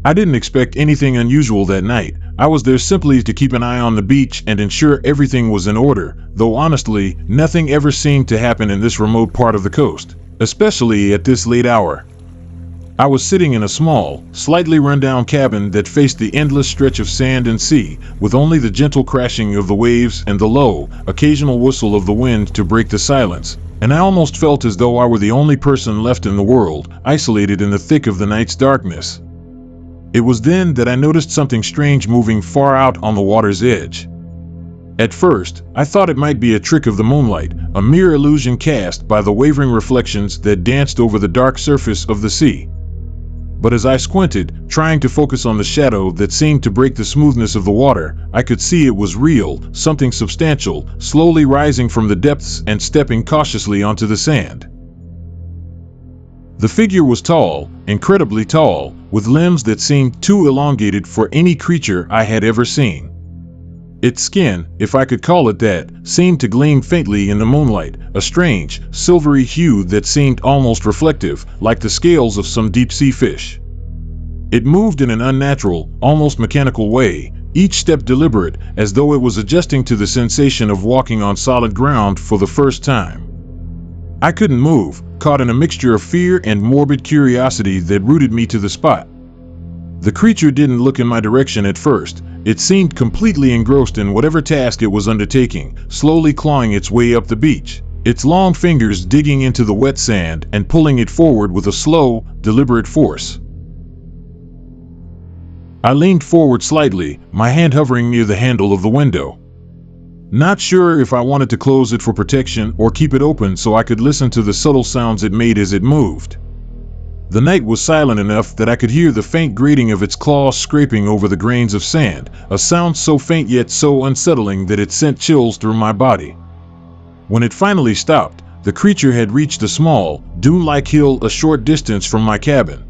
I didn't expect anything unusual that night. I was there simply to keep an eye on the beach and ensure everything was in order, though honestly, nothing ever seemed to happen in this remote part of the coast, especially at this late hour. I was sitting in a small, slightly run-down cabin that faced the endless stretch of sand and sea, with only the gentle crashing of the waves and the low, occasional whistle of the wind to break the silence, and I almost felt as though I were the only person left in the world, isolated in the thick of the night's darkness. It was then that I noticed something strange moving far out on the water's edge. At first, I thought it might be a trick of the moonlight, a mere illusion cast by the wavering reflections that danced over the dark surface of the sea. But as I squinted, trying to focus on the shadow that seemed to break the smoothness of the water, I could see it was real, something substantial, slowly rising from the depths and stepping cautiously onto the sand. The figure was tall, incredibly tall, with limbs that seemed too elongated for any creature I had ever seen. Its skin, if I could call it that, seemed to gleam faintly in the moonlight, a strange, silvery hue that seemed almost reflective, like the scales of some deep-sea fish. It moved in an unnatural, almost mechanical way, each step deliberate, as though it was adjusting to the sensation of walking on solid ground for the first time. I couldn't move, caught in a mixture of fear and morbid curiosity that rooted me to the spot. The creature didn't look in my direction at first. It seemed completely engrossed in whatever task it was undertaking, slowly clawing its way up the beach, its long fingers digging into the wet sand and pulling it forward with a slow, deliberate force. I leaned forward slightly, my hand hovering near the handle of the window. Not sure if I wanted to close it for protection or keep it open so I could listen to the subtle sounds it made as it moved. The night was silent enough that I could hear the faint grating of its claws scraping over the grains of sand, a sound so faint yet so unsettling that it sent chills through my body. When it finally stopped, the creature had reached a small, dune-like hill a short distance from my cabin.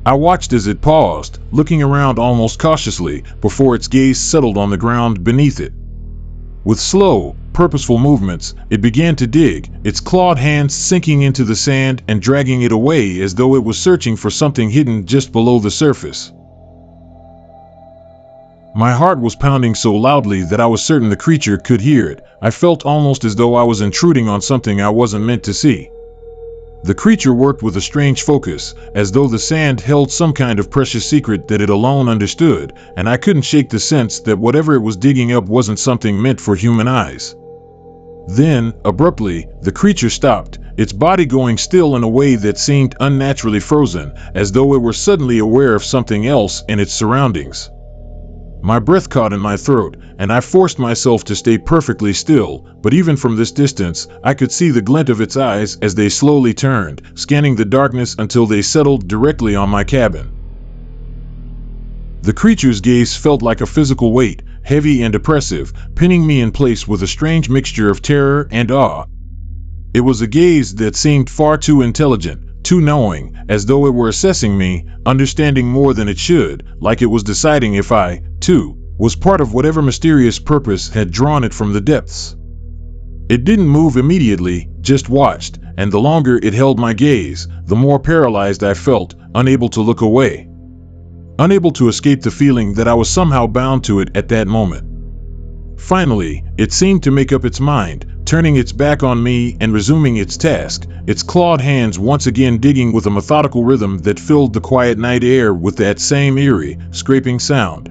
I watched as it paused, looking around almost cautiously, before its gaze settled on the ground beneath it. With slow, purposeful movements, it began to dig, its clawed hands sinking into the sand and dragging it away as though it was searching for something hidden just below the surface. My heart was pounding so loudly that I was certain the creature could hear it. I felt almost as though I was intruding on something I wasn't meant to see. The creature worked with a strange focus, as though the sand held some kind of precious secret that it alone understood, and I couldn't shake the sense that whatever it was digging up wasn't something meant for human eyes. Then, abruptly, the creature stopped, its body going still in a way that seemed unnaturally frozen, as though it were suddenly aware of something else in its surroundings. My breath caught in my throat, and I forced myself to stay perfectly still, but even from this distance, I could see the glint of its eyes as they slowly turned, scanning the darkness until they settled directly on my cabin. The creature's gaze felt like a physical weight, heavy and oppressive, pinning me in place with a strange mixture of terror and awe. It was a gaze that seemed far too intelligent, too knowing, as though it were assessing me, understanding more than it should, like it was deciding if I, too, was part of whatever mysterious purpose had drawn it from the depths. It didn't move immediately, just watched, and the longer it held my gaze, the more paralyzed I felt, unable to look away. Unable to escape the feeling that I was somehow bound to it at that moment. Finally, it seemed to make up its mind, turning its back on me and resuming its task, its clawed hands once again digging with a methodical rhythm that filled the quiet night air with that same eerie, scraping sound.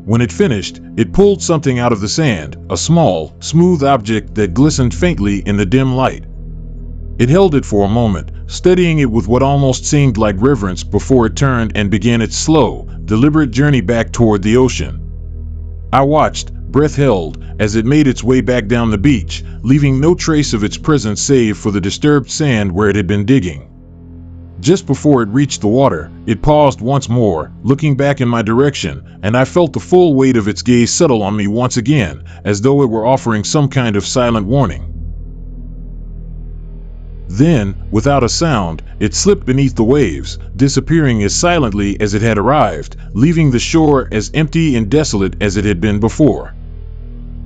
When it finished, it pulled something out of the sand, a small, smooth object that glistened faintly in the dim light. It held it for a moment, studying it with what almost seemed like reverence before it turned and began its slow, deliberate journey back toward the ocean. I watched, breath held, as it made its way back down the beach, leaving no trace of its presence save for the disturbed sand where it had been digging. Just before it reached the water, it paused once more, looking back in my direction, and I felt the full weight of its gaze settle on me once again, as though it were offering some kind of silent warning. Then, without a sound, it slipped beneath the waves, disappearing as silently as it had arrived, leaving the shore as empty and desolate as it had been before.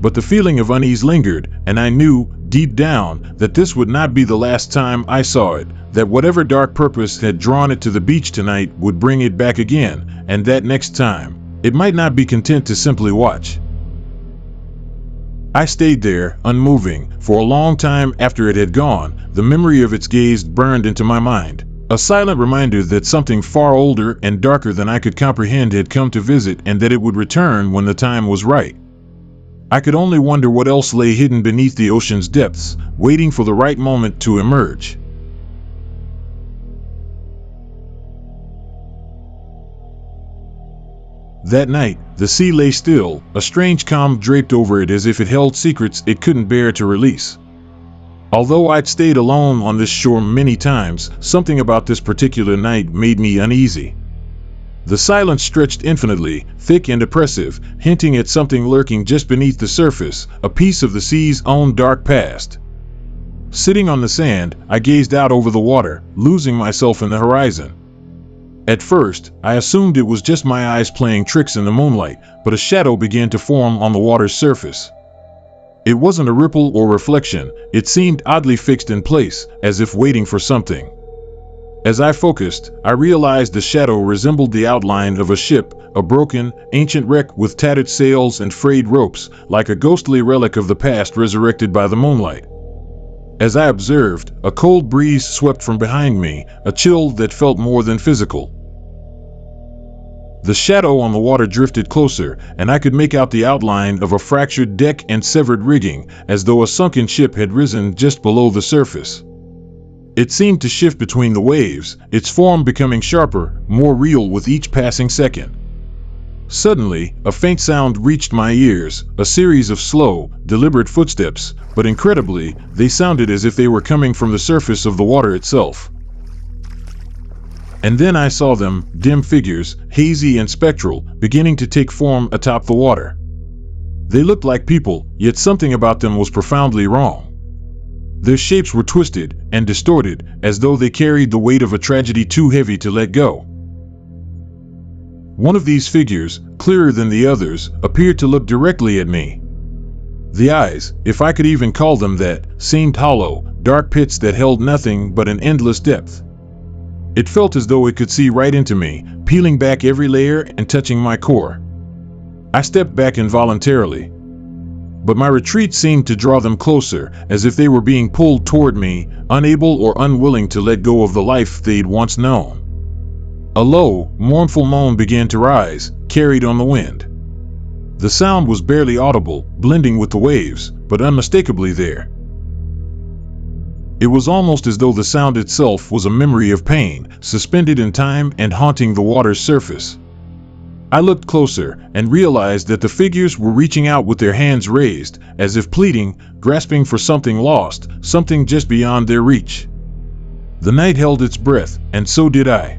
But the feeling of unease lingered, and I knew, deep down, that this would not be the last time I saw it, that whatever dark purpose had drawn it to the beach tonight would bring it back again, and that next time, it might not be content to simply watch. I stayed there, unmoving, for a long time after it had gone. The memory of its gaze burned into my mind, a silent reminder that something far older and darker than I could comprehend had come to visit, and that it would return when the time was right. I could only wonder what else lay hidden beneath the ocean's depths, waiting for the right moment to emerge. That night, the sea lay still, a strange calm draped over it as if it held secrets it couldn't bear to release. Although I'd stayed alone on this shore many times, something about this particular night made me uneasy. The silence stretched infinitely, thick and oppressive, hinting at something lurking just beneath the surface, a piece of the sea's own dark past. Sitting on the sand, I gazed out over the water, losing myself in the horizon. At first, I assumed it was just my eyes playing tricks in the moonlight, but a shadow began to form on the water's surface. It wasn't a ripple or reflection, it seemed oddly fixed in place, as if waiting for something. As I focused, I realized the shadow resembled the outline of a ship, a broken, ancient wreck with tattered sails and frayed ropes, like a ghostly relic of the past resurrected by the moonlight. As I observed, a cold breeze swept from behind me, a chill that felt more than physical. The shadow on the water drifted closer, and I could make out the outline of a fractured deck and severed rigging, as though a sunken ship had risen just below the surface. It seemed to shift between the waves, its form becoming sharper, more real with each passing second. Suddenly, a faint sound reached my ears, a series of slow, deliberate footsteps, but incredibly, they sounded as if they were coming from the surface of the water itself. And then I saw them, dim figures, hazy and spectral, beginning to take form atop the water. They looked like people, yet something about them was profoundly wrong. Their shapes were twisted and distorted, as though they carried the weight of a tragedy too heavy to let go. One of these figures, clearer than the others, appeared to look directly at me. The eyes, if I could even call them that, seemed hollow, dark pits that held nothing but an endless depth. It felt as though it could see right into me, peeling back every layer and touching my core. I stepped back involuntarily. But my retreat seemed to draw them closer, as if they were being pulled toward me, unable or unwilling to let go of the life they'd once known. A low, mournful moan began to rise, carried on the wind. The sound was barely audible, blending with the waves, but unmistakably there. It was almost as though the sound itself was a memory of pain, suspended in time and haunting the water's surface. I looked closer and realized that the figures were reaching out with their hands raised, as if pleading, grasping for something lost, something just beyond their reach. The night held its breath, and so did I.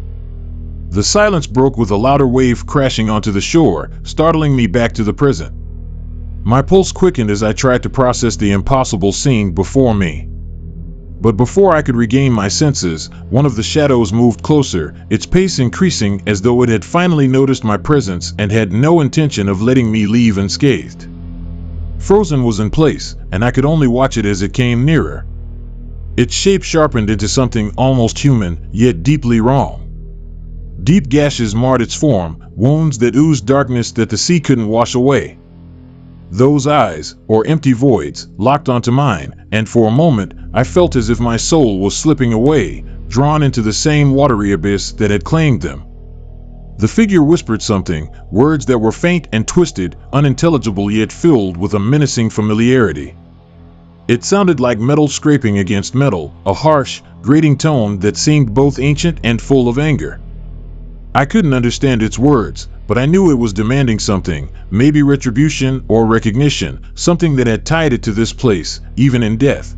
The silence broke with a louder wave crashing onto the shore, startling me back to the present. My pulse quickened as I tried to process the impossible scene before me. But before I could regain my senses, one of the shadows moved closer, its pace increasing as though it had finally noticed my presence and had no intention of letting me leave unscathed. Frozen was in place, and I could only watch it as it came nearer. Its shape sharpened into something almost human, yet deeply wrong. Deep gashes marred its form, wounds that oozed darkness that the sea couldn't wash away. Those eyes, or empty voids, locked onto mine, and for a moment, I felt as if my soul was slipping away, drawn into the same watery abyss that had claimed them. The figure whispered something, words that were faint and twisted, unintelligible yet filled with a menacing familiarity. It sounded like metal scraping against metal, a harsh, grating tone that seemed both ancient and full of anger. I couldn't understand its words, but I knew it was demanding something, maybe retribution or recognition, something that had tied it to this place, even in death.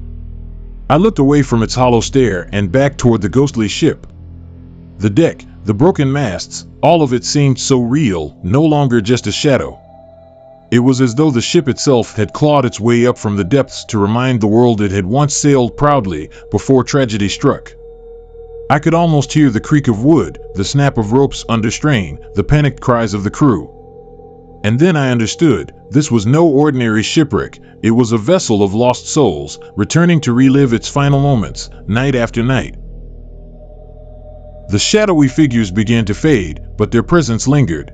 I looked away from its hollow stare and back toward the ghostly ship. The deck, the broken masts, all of it seemed so real, no longer just a shadow. It was as though the ship itself had clawed its way up from the depths to remind the world it had once sailed proudly before tragedy struck. I could almost hear the creak of wood, the snap of ropes under strain, the panicked cries of the crew. And then I understood, this was no ordinary shipwreck. It was a vessel of lost souls, returning to relive its final moments, night after night. The shadowy figures began to fade, but their presence lingered.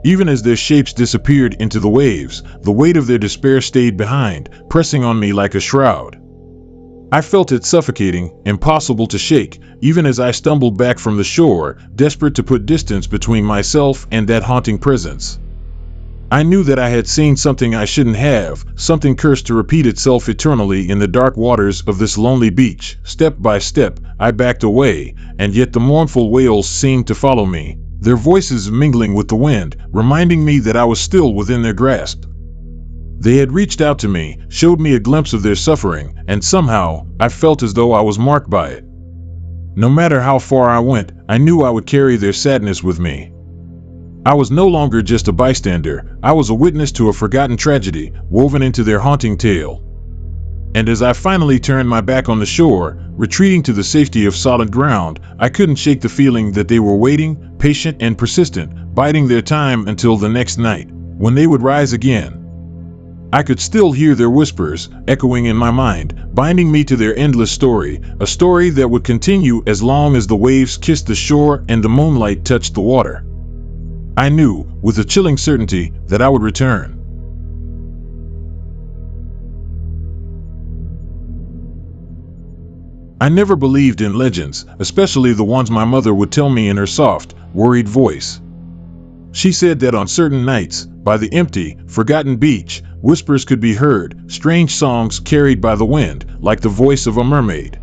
Even as their shapes disappeared into the waves, the weight of their despair stayed behind, pressing on me like a shroud. I felt it suffocating, impossible to shake, even as I stumbled back from the shore, desperate to put distance between myself and that haunting presence. I knew that I had seen something I shouldn't have, something cursed to repeat itself eternally in the dark waters of this lonely beach. Step by step, I backed away, and yet the mournful wails seemed to follow me, their voices mingling with the wind, reminding me that I was still within their grasp. They had reached out to me, showed me a glimpse of their suffering, and somehow, I felt as though I was marked by it. No matter how far I went, I knew I would carry their sadness with me. I was no longer just a bystander, I was a witness to a forgotten tragedy, woven into their haunting tale. And as I finally turned my back on the shore, retreating to the safety of solid ground, I couldn't shake the feeling that they were waiting, patient and persistent, biding their time until the next night, when they would rise again. I could still hear their whispers, echoing in my mind, binding me to their endless story, a story that would continue as long as the waves kissed the shore and the moonlight touched the water. I knew, with a chilling certainty, that I would return. I never believed in legends, especially the ones my mother would tell me in her soft, worried voice. She said that on certain nights, by the empty, forgotten beach, whispers could be heard, strange songs carried by the wind, like the voice of a mermaid.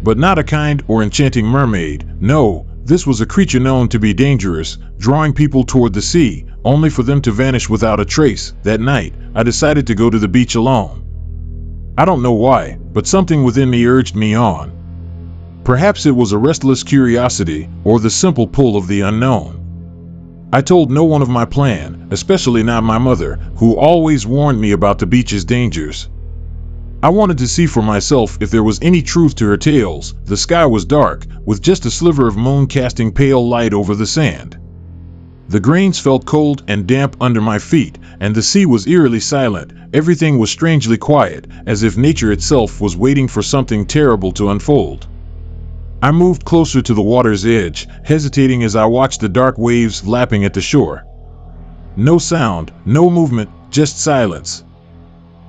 But not a kind or enchanting mermaid, no. This was a creature known to be dangerous, drawing people toward the sea, only for them to vanish without a trace. That night, I decided to go to the beach alone. I don't know why, but something within me urged me on. Perhaps it was a restless curiosity, or the simple pull of the unknown. I told no one of my plan, especially not my mother, who always warned me about the beach's dangers. I wanted to see for myself if there was any truth to her tales. The sky was dark, with just a sliver of moon casting pale light over the sand. The grains felt cold and damp under my feet, and the sea was eerily silent. Everything was strangely quiet, as if nature itself was waiting for something terrible to unfold. I moved closer to the water's edge, hesitating as I watched the dark waves lapping at the shore. No sound, no movement, just silence.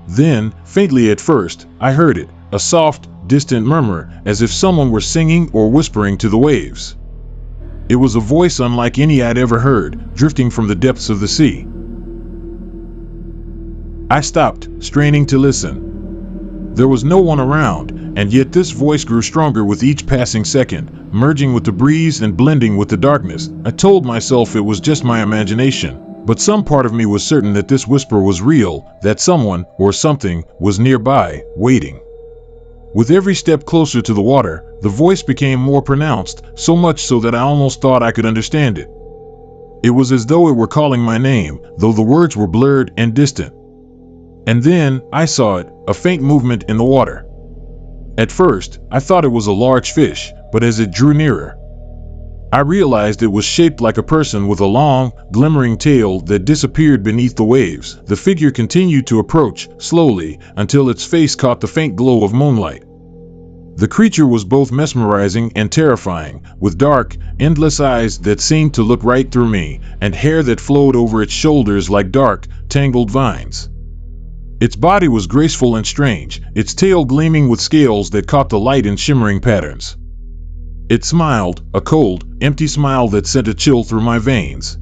Then, faintly at first, I heard it, a soft, distant murmur, as if someone were singing or whispering to the waves. It was a voice unlike any I'd ever heard, drifting from the depths of the sea. I stopped, straining to listen. There was no one around, and yet this voice grew stronger with each passing second, merging with the breeze and blending with the darkness. I told myself it was just my imagination. But some part of me was certain that this whisper was real, that someone, or something, was nearby, waiting. With every step closer to the water, the voice became more pronounced, so much so that I almost thought I could understand it. It was as though it were calling my name, though the words were blurred and distant. And then, I saw it, a faint movement in the water. At first, I thought it was a large fish, but as it drew nearer, I realized it was shaped like a person with a long, glimmering tail that disappeared beneath the waves. The figure continued to approach, slowly, until its face caught the faint glow of moonlight. The creature was both mesmerizing and terrifying, with dark, endless eyes that seemed to look right through me, and hair that flowed over its shoulders like dark, tangled vines. Its body was graceful and strange, its tail gleaming with scales that caught the light in shimmering patterns. It smiled, a cold, empty smile that sent a chill through my veins.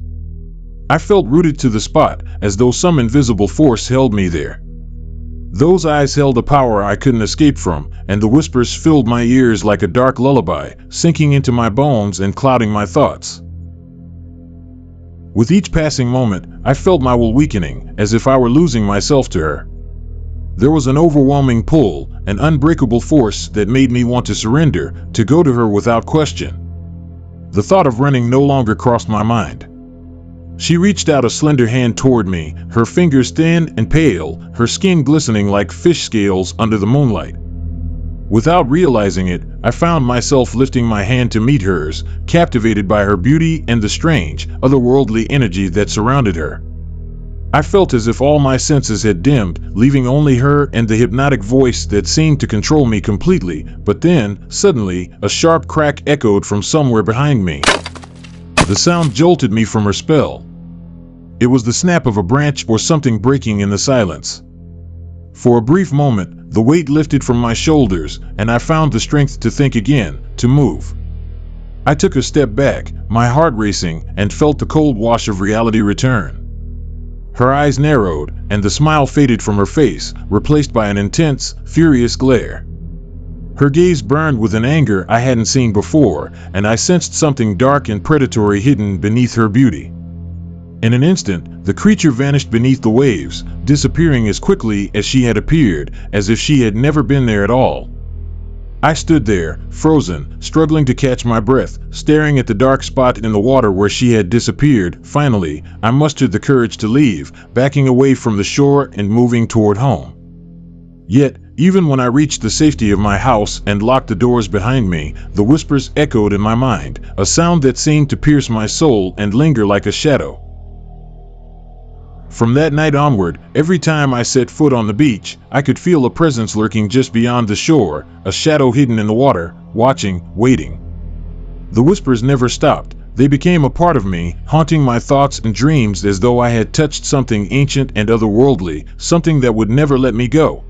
I felt rooted to the spot, as though some invisible force held me there. Those eyes held a power I couldn't escape from, and the whispers filled my ears like a dark lullaby, sinking into my bones and clouding my thoughts. With each passing moment, I felt my will weakening, as if I were losing myself to her. There was an overwhelming pull, an unbreakable force that made me want to surrender, to go to her without question. The thought of running no longer crossed my mind. She reached out a slender hand toward me, her fingers thin and pale, her skin glistening like fish scales under the moonlight. Without realizing it, I found myself lifting my hand to meet hers, captivated by her beauty and the strange, otherworldly energy that surrounded her. I felt as if all my senses had dimmed, leaving only her and the hypnotic voice that seemed to control me completely. But then, suddenly, a sharp crack echoed from somewhere behind me. The sound jolted me from her spell. It was the snap of a branch or something breaking in the silence. For a brief moment, the weight lifted from my shoulders, and I found the strength to think again, to move. I took a step back, my heart racing, and felt the cold wash of reality return. Her eyes narrowed, and the smile faded from her face, replaced by an intense, furious glare. Her gaze burned with an anger I hadn't seen before, and I sensed something dark and predatory hidden beneath her beauty. In an instant, the creature vanished beneath the waves, disappearing as quickly as she had appeared, as if she had never been there at all. I stood there, frozen, struggling to catch my breath, staring at the dark spot in the water where she had disappeared. Finally, I mustered the courage to leave, backing away from the shore and moving toward home. Yet, even when I reached the safety of my house and locked the doors behind me, the whispers echoed in my mind, a sound that seemed to pierce my soul and linger like a shadow. From that night onward, every time I set foot on the beach, I could feel a presence lurking just beyond the shore, a shadow hidden in the water, watching, waiting. The whispers never stopped. They became a part of me, haunting my thoughts and dreams as though I had touched something ancient and otherworldly, something that would never let me go.